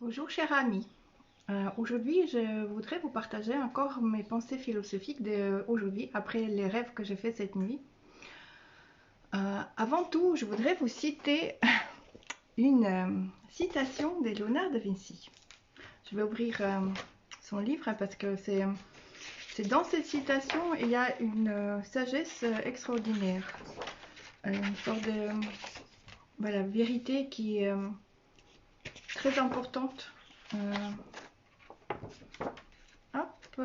Bonjour cher ami. Aujourd'hui je voudrais vous partager encore mes pensées philosophiques d'aujourd'hui après les rêves que j'ai fait cette nuit. Avant tout je voudrais vous citer une citation de Léonard de Vinci. Je vais ouvrir son livre parce que c'est dans cette citation il y a une sagesse extraordinaire. Une sorte de voilà, vérité qui est très importante. Euh, hop,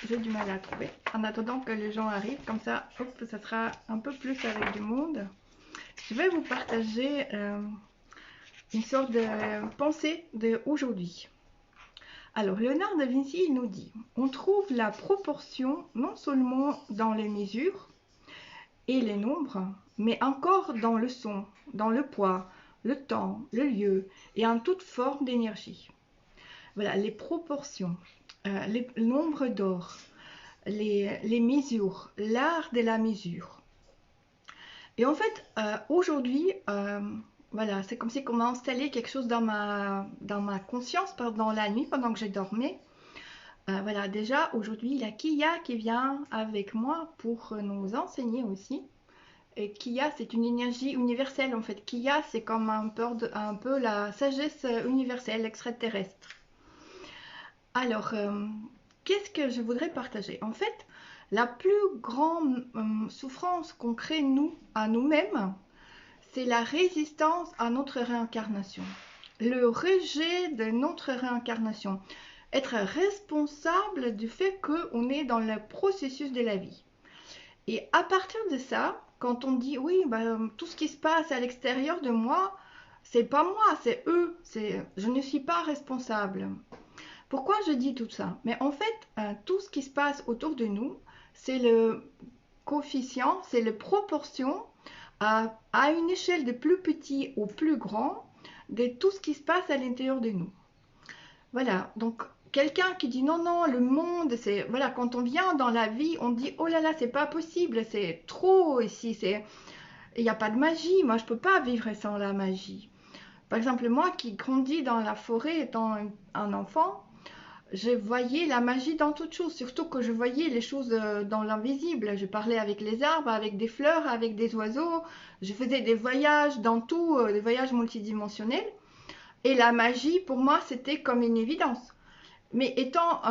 j'ai du mal à trouver. En attendant que les gens arrivent, comme ça, hop, ça sera un peu plus avec du monde. Je vais vous partager une sorte de pensée d'aujourd'hui. Alors, Léonard de Vinci il nous dit, on trouve la proportion non seulement dans les mesures et les nombres, mais encore dans le son, dans le poids, le temps, le lieu et en toute forme d'énergie. Voilà, les proportions, les nombres d'or, les mesures, l'art de la mesure. Et en fait, aujourd'hui, voilà, c'est comme si on m'a installé quelque chose dans ma conscience pendant la nuit, pendant que j'ai dormi. Voilà, déjà, aujourd'hui, il y a Kia qui vient avec moi pour nous enseigner aussi. Et Kia, c'est une énergie universelle en fait. Kia, c'est comme un peu la sagesse universelle extraterrestre. Alors, qu'est-ce que je voudrais partager? En fait, la plus grande souffrance qu'on crée nous à nous-mêmes, c'est la résistance à notre réincarnation, le rejet de notre réincarnation, être responsable du fait qu'on est dans le processus de la vie. Et à partir de ça, quand on dit oui, bah, tout ce qui se passe à l'extérieur de moi, c'est pas moi, c'est eux, je ne suis pas responsable. Pourquoi je dis tout ça? Mais en fait, tout ce qui se passe autour de nous, c'est le coefficient, c'est la proportion à une échelle de plus petit au plus grand de tout ce qui se passe à l'intérieur de nous. Voilà, donc quelqu'un qui dit non, non, le monde, c'est... Voilà, quand on vient dans la vie, on dit oh là là, c'est pas possible, c'est trop ici, il n'y a pas de magie, moi je peux pas vivre sans la magie. Par exemple, moi qui grandis dans la forêt étant un enfant, je voyais la magie dans toutes choses, surtout que je voyais les choses dans l'invisible. Je parlais avec les arbres, avec des fleurs, avec des oiseaux. Je faisais des voyages dans tout, des voyages multidimensionnels. Et la magie, pour moi, c'était comme une évidence. Mais étant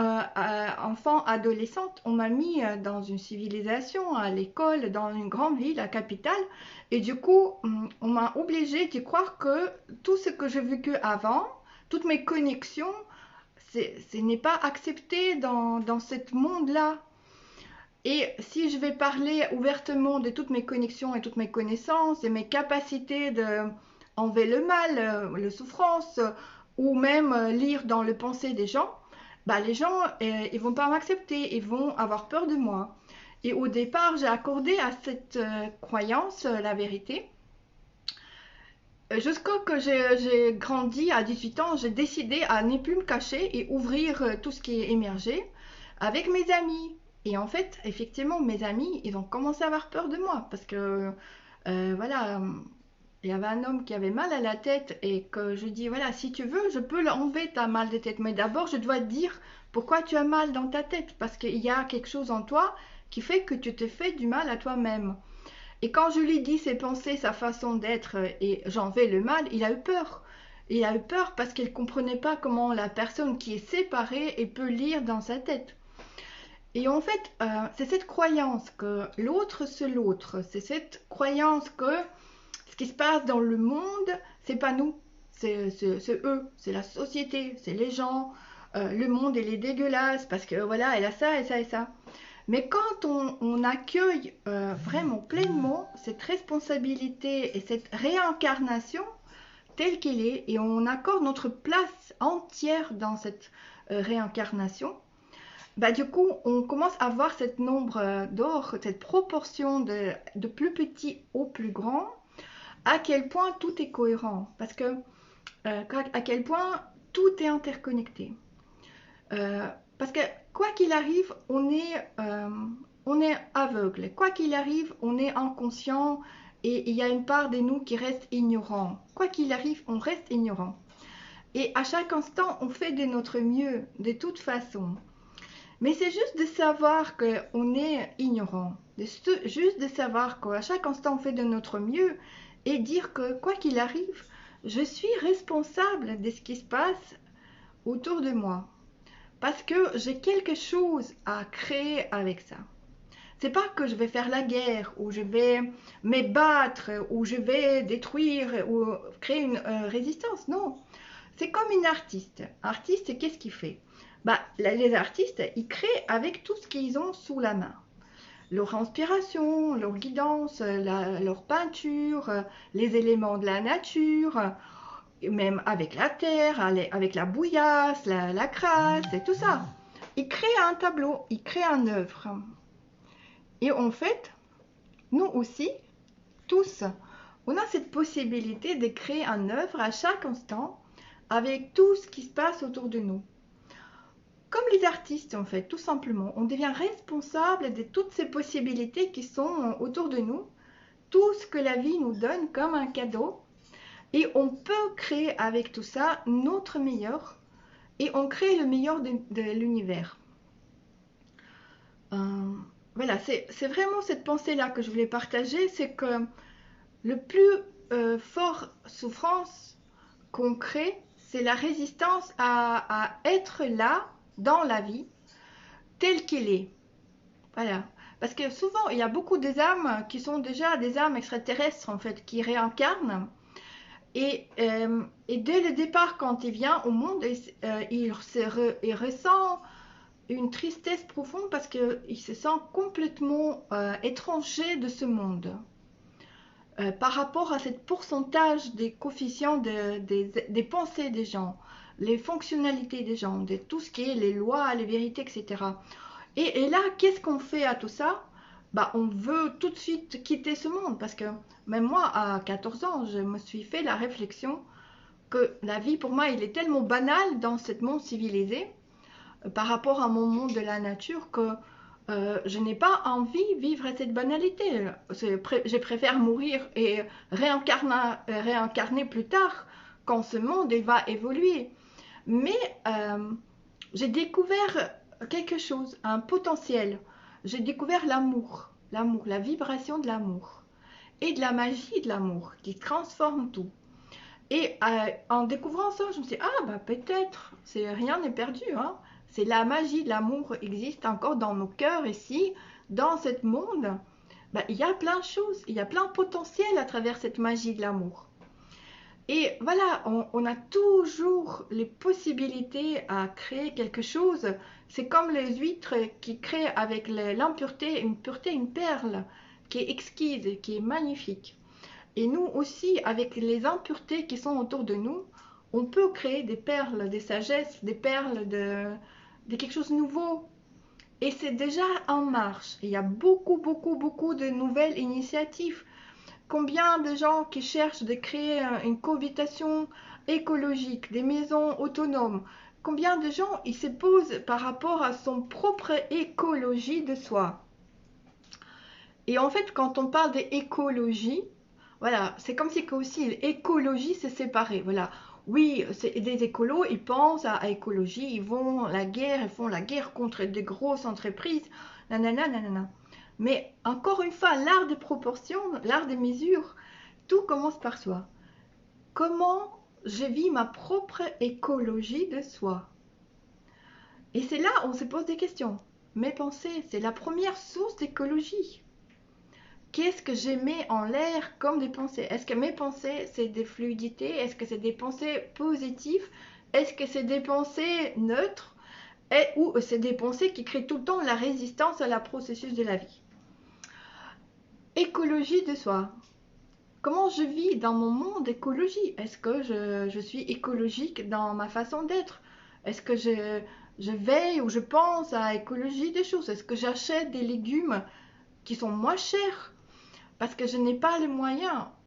enfant, adolescente, on m'a mis dans une civilisation, à l'école, dans une grande ville, la capitale. Et du coup, on m'a obligée de croire que tout ce que j'ai vécu avant, toutes mes connexions, ce n'est pas accepté dans ce monde-là. Et si je vais parler ouvertement de toutes mes connexions et toutes mes connaissances et mes capacités de enlever le mal, la souffrance, ou même lire dans le pensée des gens, bah les gens, ils vont pas m'accepter, ils vont avoir peur de moi. Et au départ, j'ai accordé à cette croyance la vérité. Jusqu'à que j'ai grandi à 18 ans, j'ai décidé à ne plus me cacher et ouvrir tout ce qui est émergé avec mes amis. Et en fait, effectivement, mes amis, ils ont commencé à avoir peur de moi parce que, voilà, il y avait un homme qui avait mal à la tête et que je dis, voilà, si tu veux, je peux l'enlever ta mal de tête. Mais d'abord, je dois te dire pourquoi tu as mal dans ta tête parce qu'il y a quelque chose en toi qui fait que tu te fais du mal à toi-même. Et quand je lui dis ses pensées, sa façon d'être et j'en vais le mal, il a eu peur. Il a eu peur parce qu'il ne comprenait pas comment la personne qui est séparée et peut lire dans sa tête. Et en fait, c'est cette croyance que l'autre c'est l'autre. C'est cette croyance que ce qui se passe dans le monde, c'est pas nous. C'est eux, c'est la société, c'est les gens. Le monde, il est dégueulasse parce que voilà, elle a ça et ça et ça. Mais quand on accueille vraiment pleinement cette responsabilité et cette réincarnation telle qu'elle est, et on accorde notre place entière dans cette réincarnation, bah du coup, on commence à voir cette nombre d'or, cette proportion de plus petit au plus grand, à quel point tout est cohérent, parce que à quel point tout est interconnecté. Parce que quoi qu'il arrive, on est aveugle. Quoi qu'il arrive, on est inconscient et il y a une part de nous qui reste ignorant. Quoi qu'il arrive, on reste ignorant. Et à chaque instant, on fait de notre mieux, de toute façon. Mais c'est juste de savoir qu'on est ignorant, juste de savoir qu'à chaque instant, on fait de notre mieux et dire que quoi qu'il arrive, je suis responsable de ce qui se passe autour de moi. Parce que j'ai quelque chose à créer avec ça. C'est pas que je vais faire la guerre, ou je vais me battre, ou je vais détruire, ou créer une résistance. Non. C'est comme une artiste. Artiste, qu'est-ce qu'il fait? Bah, les artistes, ils créent avec tout ce qu'ils ont sous la main. Leur inspiration, leur guidance, leur peinture, les éléments de la nature, même avec la terre, avec la bouillasse, la crasse et tout ça. Ils créent un tableau, ils créent une œuvre. Et en fait, nous aussi, tous, on a cette possibilité de créer une œuvre à chaque instant avec tout ce qui se passe autour de nous. Comme les artistes, en fait, tout simplement, on devient responsable de toutes ces possibilités qui sont autour de nous, tout ce que la vie nous donne comme un cadeau, et on peut créer avec tout ça notre meilleur, et on crée le meilleur de l'univers. Voilà, c'est vraiment cette pensée-là que je voulais partager, c'est que le plus fort souffrance qu'on crée, c'est la résistance à être là dans la vie telle qu'elle est. Voilà. Parce que souvent, il y a beaucoup des âmes qui sont déjà des âmes extraterrestres, en fait, qui réincarnent. Et dès le départ, quand il vient au monde, il ressent une tristesse profonde parce qu'il se sent complètement étranger de ce monde. Par rapport à ce pourcentage des coefficients des pensées des gens, les fonctionnalités des gens, de tout ce qui est les lois, les vérités, etc. Et là, qu'est-ce qu'on fait à tout ça? Bah, on veut tout de suite quitter ce monde parce que même moi, à 14 ans, je me suis fait la réflexion que la vie, pour moi, il est tellement banal dans ce monde civilisé par rapport à mon monde de la nature que je n'ai pas envie de vivre cette banalité. Je préfère mourir et réincarner plus tard quand ce monde il va évoluer. Mais j'ai découvert quelque chose, un potentiel. J'ai découvert l'amour, la vibration de l'amour et de la magie de l'amour qui transforme tout. Et en découvrant ça, je me suis dit, ah bah peut-être, rien n'est perdu, hein. C'est la magie de l'amour existe encore dans nos cœurs ici, dans ce monde. Bah, il y a plein de choses, il y a plein de potentiel à travers cette magie de l'amour. Et voilà, on a toujours les possibilités à créer quelque chose. C'est comme les huîtres qui créent avec l'impureté, une perle qui est exquise, qui est magnifique. Et nous aussi, avec les impuretés qui sont autour de nous, on peut créer des perles de sagesse, des perles de quelque chose de nouveau. Et c'est déjà en marche. Il y a beaucoup, beaucoup, beaucoup de nouvelles initiatives. Combien de gens qui cherchent de créer une cohabitation écologique, des maisons autonomes? Combien de gens ils se posent par rapport à son propre écologie de soi? Et en fait, quand on parle d'écologie, voilà, c'est comme si aussi l'écologie c'est séparé. Voilà, oui, des écolos, ils pensent à écologie, ils font la guerre contre des grosses entreprises, nanana, nanana. Mais encore une fois, l'art des proportions, l'art des mesures, tout commence par soi. Comment je vis ma propre écologie de soi? Et c'est là où on se pose des questions. Mes pensées, c'est la première source d'écologie. Qu'est-ce que j'émets en l'air comme des pensées? Est-ce que mes pensées, c'est des fluidités? Est-ce que c'est des pensées positives? Est-ce que c'est des pensées neutres? Ou c'est des pensées qui créent tout le temps la résistance à la processus de la vie? Écologie de soi. Comment je vis dans mon monde écologie? Est-ce que je suis écologique dans ma façon d'être? Est-ce que je veille ou je pense à écologie des choses? Est-ce que j'achète des légumes qui sont moins chers? Parce que je n'ai pas les moyens.